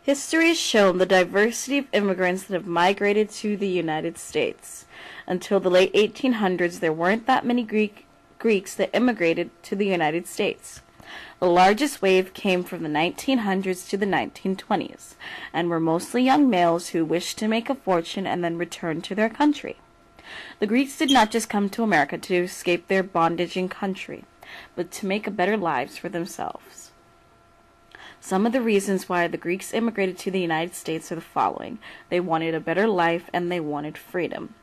History has shown the diversity of immigrants that have migrated to the United States. Until the late 1800s, there weren't that many Greeks that immigrated to the United States. The largest wave came from the 1900s to the 1920s, and were mostly young males who wished to make a fortune and then return to their country. The Greeks did not just come to America to escape their bondage in country, but to make a better lives for themselves. Some of the reasons why the Greeks immigrated to the United States are the following. They wanted a better life and they wanted freedom.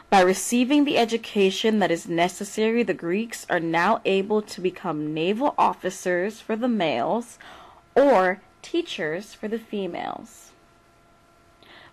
By receiving the education that is necessary, the Greeks are now able to become naval officers for the males or teachers for the females.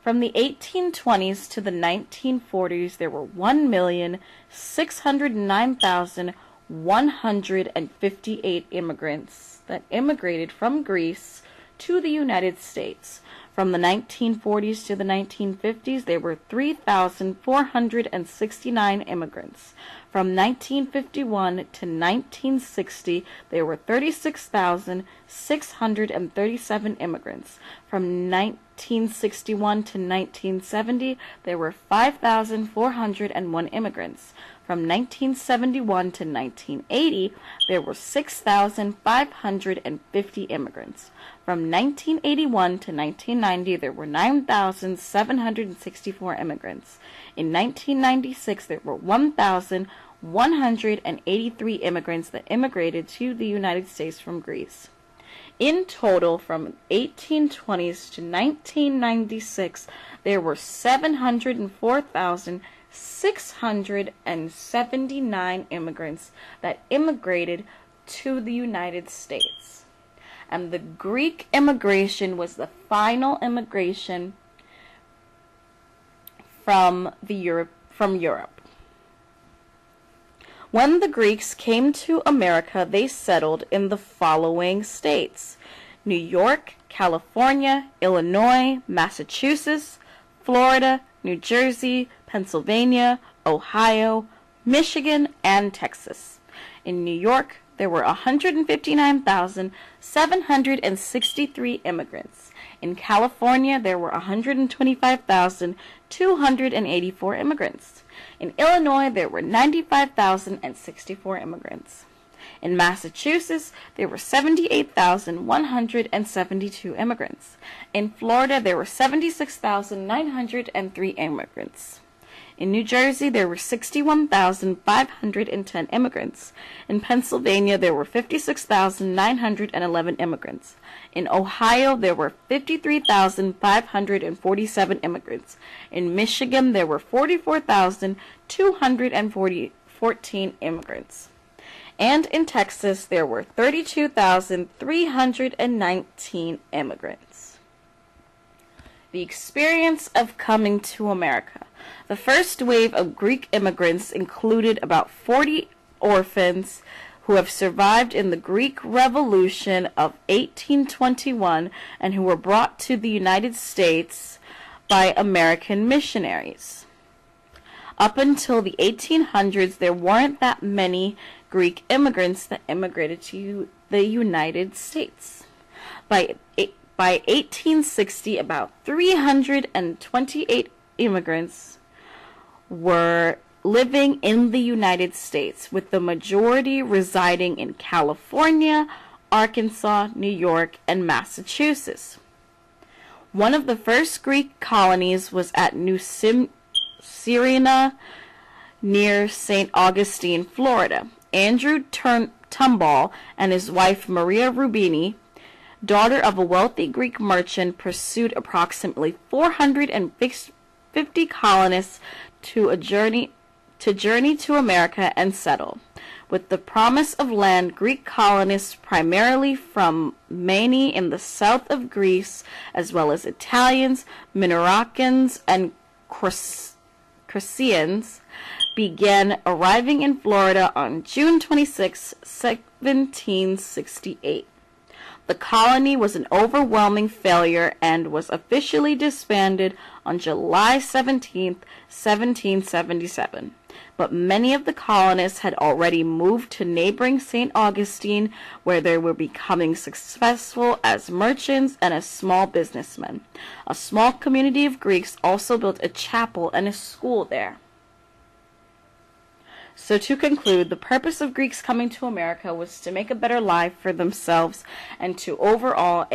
From the 1820s to the 1940s, there were 1,609,158 immigrants that immigrated from Greece to the United States. From the 1940s to the 1950s, there were 3,469 immigrants. From 1951 to 1960, there were 36,637 immigrants. From 1961 to 1970, there were 5,401 immigrants. From 1971 to 1980, there were 6,550 immigrants. From 1981 to 1990, there were 9,764 immigrants. In 1996, there were 1,183 immigrants that immigrated to the United States from Greece. In total, from 1820s to 1996, there were 704,679 immigrants that immigrated to the United States. And the Greek immigration was the final immigration from Europe. When the Greeks came to America, they settled in the following states: New York, California, Illinois, Massachusetts, Florida, New Jersey, Pennsylvania, Ohio, Michigan, and Texas. In New York, there were 159,763 immigrants. In California, there were 125,284 immigrants. In Illinois, there were 95,064 immigrants. In Massachusetts, there were 78,172 immigrants. In Florida, there were 76,903 immigrants. In New Jersey, there were 61,510 immigrants. In Pennsylvania, there were 56,911 immigrants. In Ohio, there were 53,547 immigrants. In Michigan, there were 44,214 immigrants. And in Texas, there were 32,319 immigrants. The experience of coming to America. The first wave of Greek immigrants included about 40 orphans who have survived in the Greek Revolution of 1821 and who were brought to the United States by American missionaries. Up until the 1800s, there weren't that many Greek immigrants that immigrated to the United States. By 1860, about 328 immigrants were living in the United States, with the majority residing in California, Arkansas, New York, and Massachusetts. One of the first Greek colonies was at New Smyrna near St. Augustine, Florida. Andrew Tomball and his wife Maria Rubini, daughter of a wealthy Greek merchant, pursued approximately 450 colonists to journey to America and settle. With the promise of land, Greek colonists, primarily from Maine in the south of Greece, as well as Italians, Minoraccans, and Crescians, began arriving in Florida on June 26, 1768. The colony was an overwhelming failure and was officially disbanded on July 17, 1777. but many of the colonists had already moved to neighboring St. Augustine, where they were becoming successful as merchants and as small businessmen. A small community of Greeks also built a chapel and a school there. So to conclude, the purpose of Greeks coming to America was to make a better life for themselves and to overall